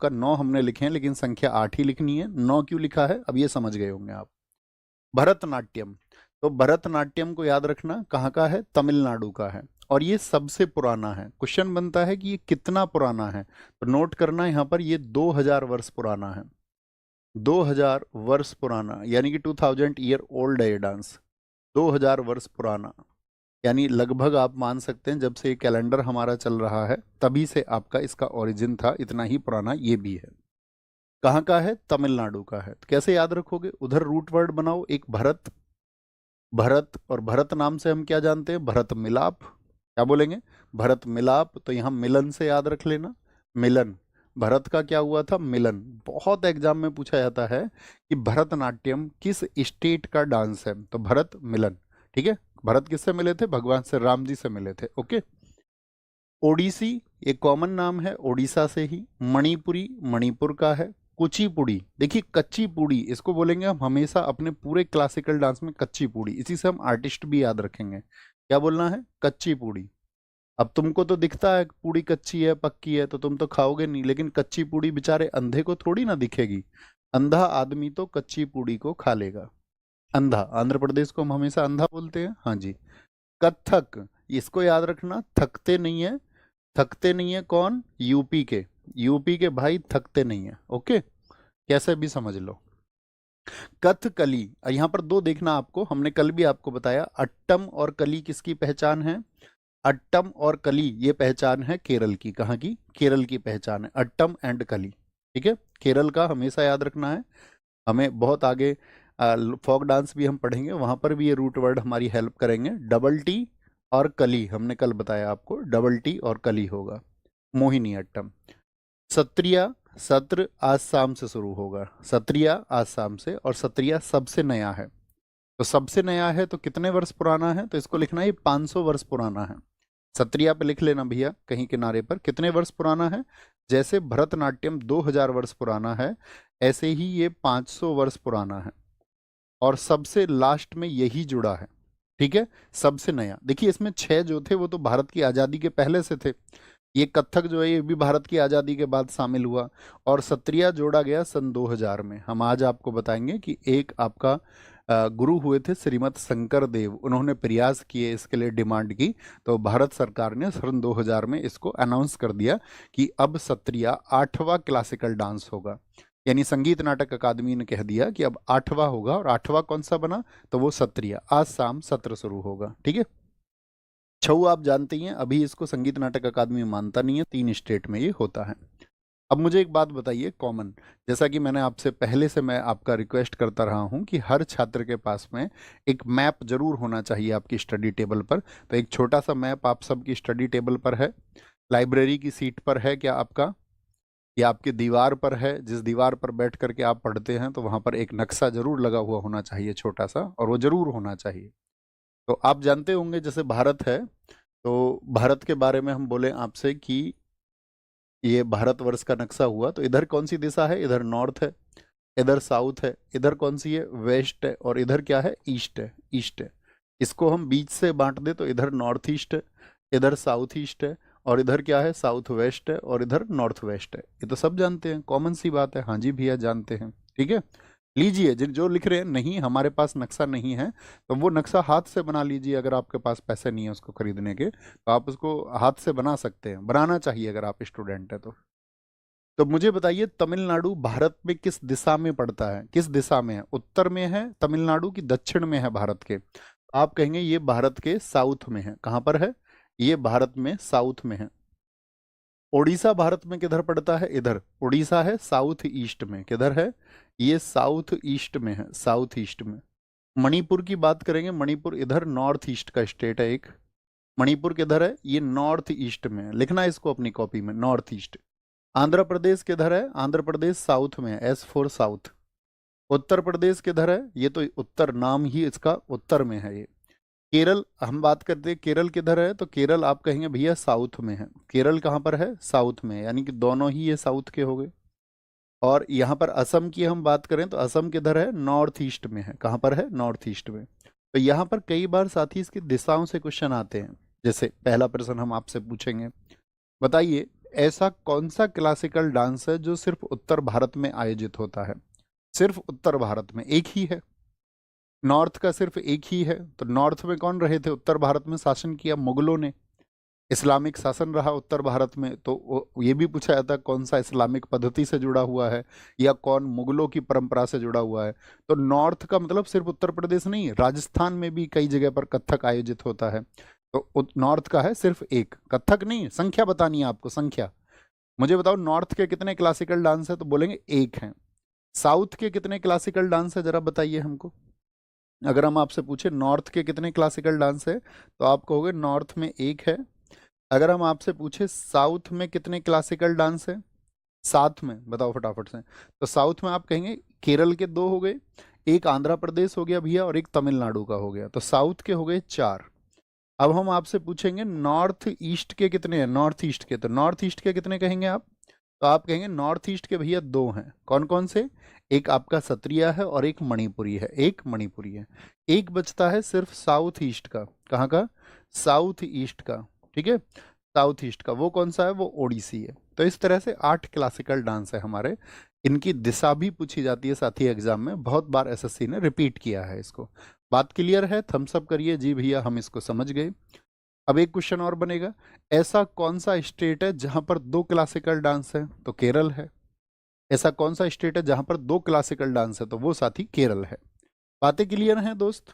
आपका 9 हमने लिखे हैं, लेकिन संख्या 8 ही लिखनी है। 9 क्यों लिखा है अब ये समझ गए होंगे आप। भरतनाट्यम, तो भरतनाट्यम को याद रखना कहाँ का है, तमिलनाडु का है, और ये सबसे पुराना है। क्वेश्चन बनता है कि ये कितना पुराना है, तो नोट करना यहाँ पर ये 2000 वर्ष पुराना है। 2000 वर्ष पुराना यानी कि 2000 ईयर ओल्ड है ये डांस। 2000 वर्ष पुराना यानी लगभग आप मान सकते हैं जब से ये कैलेंडर हमारा चल रहा है तभी से आपका इसका ओरिजिन था, इतना ही पुराना ये भी है। कहाँ का है, तमिलनाडु का है। तो कैसे याद रखोगे, उधर रूट वर्ड बनाओ एक भरत, भरत और भरत नाम से हम क्या जानते हैं, भरत मिलाप। क्या बोलेंगे, भरत मिलाप, तो यहाँ मिलन से याद रख लेना, मिलन। भरत का क्या हुआ था, मिलन। बहुत एग्जाम में पूछा जाता है कि भरतनाट्यम किस स्टेट का डांस है, तो भरत मिलन। ठीक है, भरत किससे मिले थे, भगवान श्री राम जी से मिले थे। ओके। ओडिसी एक कॉमन नाम है, ओडिशा से ही। मणिपुरी मणिपुर का है। कुचिपुड़ी, देखिए कच्ची पूड़ी इसको बोलेंगे हम हमेशा अपने पूरे क्लासिकल डांस में, कच्ची पूड़ी, इसी से हम आर्टिस्ट भी याद रखेंगे। क्या बोलना है, कच्ची पूड़ी। अब तुमको तो दिखता है पूड़ी कच्ची है पक्की है तो तुम तो खाओगे नहीं, लेकिन कच्ची पूड़ी बेचारे अंधे को थोड़ी ना दिखेगी। अंधा आदमी तो कच्ची पूड़ी को खा लेगा। अंधा, आंध्र प्रदेश को हम हमेशा अंधा बोलते हैं, हाँ जी। कथक, इसको याद रखना, थकते नहीं है। थकते नहीं है कौन, यूपी के, यूपी के भाई थकते नहीं है। ओके, कैसे भी समझ लो। कथकली, यहाँ पर दो देखना आपको, हमने कल भी आपको बताया, अट्टम और कली किसकी पहचान है, अट्टम और कली ये पहचान है केरल की। कहाँ की, केरल की पहचान है अट्टम एंड कली। ठीक है, केरल का हमेशा याद रखना है। हमें बहुत आगे फोक डांस भी हम पढ़ेंगे, वहां पर भी ये रूट वर्ड हमारी हेल्प करेंगे। डबल टी और कली हमने कल बताया आपको, डबल टी और कली होगा। मोहिनी अट्टम। सत्रिया, सत्र आज शाम से शुरू होगा, सत्रिया आज शाम से, और सत्रिया सबसे नया है। तो सबसे नया है तो कितने वर्ष पुराना है, तो इसको लिखना है 500 वर्ष पुराना है। सत्रिया पे लिख लेना भैया कहीं किनारे पर, कितने वर्ष पुराना है। जैसे भरतनाट्यम 2000 वर्ष पुराना है, ऐसे ही ये 500 वर्ष पुराना है, और सबसे लास्ट में यही जुड़ा है। ठीक है, सबसे नया। देखिए इसमें 6 जो थे वो तो भारत की आज़ादी के पहले से थे, ये कथक जो है ये भी भारत की आज़ादी के बाद शामिल हुआ, और सत्रिया जोड़ा गया सन 2000 में। हम आज आपको बताएंगे कि एक आपका गुरु हुए थे श्रीमद शंकर देव, उन्होंने प्रयास किए, इसके लिए डिमांड की, तो भारत सरकार ने सन 2000 में इसको अनाउंस कर दिया कि अब सत्रिया 8वां क्लासिकल डांस होगा। यानी संगीत नाटक अकादमी ने कह दिया कि अब 8वां होगा, और 8वां कौन सा बना, तो वो सत्रिया। आज शाम सत्र शुरू होगा। ठीक है, छऊ आप जानते ही हैं, अभी इसको संगीत नाटक अकादमी मानता नहीं है, 3 स्टेट में ये होता है। अब मुझे एक बात बताइए कॉमन, जैसा कि मैंने आपसे पहले से मैं आपका रिक्वेस्ट करता रहा हूं कि हर छात्र के पास में एक मैप जरूर होना चाहिए आपकी स्टडी टेबल पर। तो एक छोटा सा मैप आप सबकी स्टडी टेबल पर है, लाइब्रेरी की सीट पर है क्या आपका, या आपकी दीवार पर है, जिस दीवार पर बैठ करके आप पढ़ते हैं तो वहां पर एक नक्शा जरूर लगा हुआ होना चाहिए छोटा सा, और वो जरूर होना चाहिए। तो आप जानते होंगे जैसे भारत है, तो भारत के बारे में हम बोले आपसे कि ये भारतवर्ष का नक्शा हुआ, तो इधर कौन सी दिशा है, इधर नॉर्थ है, इधर साउथ है, इधर कौन सी है, वेस्ट है, और इधर क्या है, ईस्ट है, ईस्ट है। इसको हम बीच से बांट दे तो इधर नॉर्थ ईस्ट है, इधर साउथ ईस्ट है, और इधर क्या है, साउथ वेस्ट है, और इधर नॉर्थ वेस्ट है। ये तो सब जानते हैं, कॉमन सी बात है। हाँ जी भैया जानते हैं। ठीक है, लीजिए जिन जो लिख रहे हैं नहीं हमारे पास नक्शा नहीं है, तो वो नक्शा हाथ से बना लीजिए। अगर आपके पास पैसे नहीं है उसको खरीदने के, तो आप उसको हाथ से बना सकते हैं, बनाना चाहिए अगर आप स्टूडेंट है तो। तो मुझे बताइए तमिलनाडु भारत में किस दिशा में पड़ता है, किस दिशा में है, उत्तर में है तमिलनाडु की दक्षिण में है भारत के। आप कहेंगे ये भारत के साउथ में है, कहाँ पर है, ये भारत में साउथ में है। उड़ीसा भारत में किधर पड़ता है, इधर उड़ीसा है साउथ ईस्ट में, किधर है, ये साउथ ईस्ट में है, साउथ ईस्ट में। मणिपुर की बात करेंगे, मणिपुर इधर नॉर्थ ईस्ट का स्टेट है एक। मणिपुर किधर है, ये नॉर्थ ईस्ट में है, लिखना इसको अपनी कॉपी में, नॉर्थ ईस्ट। आंध्र प्रदेश किधर है, आंध्र प्रदेश साउथ में है, S for south. Uttar Pradesh किधर है, ये तो उत्तर, नाम ही इसका उत्तर में है ये। केरल हम बात करते हैं, केरल किधर है, तो केरल आप कहेंगे भैया साउथ में है। केरल कहाँ पर है, साउथ में है, यानी कि दोनों ही ये साउथ के हो गए। और यहाँ पर असम की हम बात करें तो असम किधर है, नॉर्थ ईस्ट में है, कहाँ पर है, नॉर्थ ईस्ट में। तो यहाँ पर कई बार साथी इसकी दिशाओं से क्वेश्चन आते हैं। जैसे पहला प्रश्न हम आपसे पूछेंगे, बताइए ऐसा कौन सा क्लासिकल डांस है जो सिर्फ उत्तर भारत में आयोजित होता है? सिर्फ उत्तर भारत में एक ही है। नॉर्थ का सिर्फ एक ही है। तो नॉर्थ में कौन रहे थे? उत्तर भारत में शासन किया मुगलों ने। इस्लामिक शासन रहा उत्तर भारत में, तो ये भी पूछा जाता है कौन सा इस्लामिक पद्धति से जुड़ा हुआ है या कौन मुगलों की परंपरा से जुड़ा हुआ है। तो नॉर्थ का मतलब सिर्फ उत्तर प्रदेश नहीं, राजस्थान में भी कई जगह पर कथक आयोजित होता है। तो नॉर्थ का है सिर्फ एक, कथक नहीं। संख्या बतानी है आपको, संख्या। मुझे बताओ नॉर्थ के कितने क्लासिकल डांस है? तो बोलेंगे एक है। साउथ के कितने क्लासिकल डांस है, जरा बताइए हमको। अगर हम आपसे पूछे नॉर्थ के कितने क्लासिकल डांस है, तो आप कहोगे नॉर्थ में एक है। अगर हम आपसे पूछे साउथ में कितने क्लासिकल डांस है, साथ में बताओ फटाफट से। तो साउथ में आप कहेंगे केरल के दो हो गए, एक आंध्र प्रदेश हो गया भैया, और एक तमिलनाडु का हो गया। तो साउथ के हो गए चार। अब हम आपसे पूछेंगे नॉर्थ ईस्ट के कितने हैं, नॉर्थ ईस्ट के। तो नॉर्थ ईस्ट के कितने कहेंगे आप? तो आप कहेंगे नॉर्थ ईस्ट के भैया दो हैं। कौन कौन से? एक आपका सत्रिया है और एक मणिपुरी है, एक मणिपुरी है। एक बचता है सिर्फ साउथ ईस्ट का। कहाँ का? साउथ ईस्ट का। ठीक है, साउथ ईस्ट का वो कौन सा है? वो ओडिसी है। तो इस तरह से 8 क्लासिकल डांस है हमारे। इनकी दिशा भी पूछी जाती है साथ ही एग्जाम में, बहुत बार एसएससी ने रिपीट किया है इसको। बात क्लियर है? थम्स अप करिए जी भैया, हम इसको समझ गए। अब एक क्वेश्चन और बनेगा, ऐसा कौन सा स्टेट है जहां पर 2 क्लासिकल डांस है? तो केरल है। ऐसा कौन सा स्टेट है जहां पर 2 क्लासिकल डांस है? तो वो साथी केरल है। बातें क्लियर हैं दोस्त?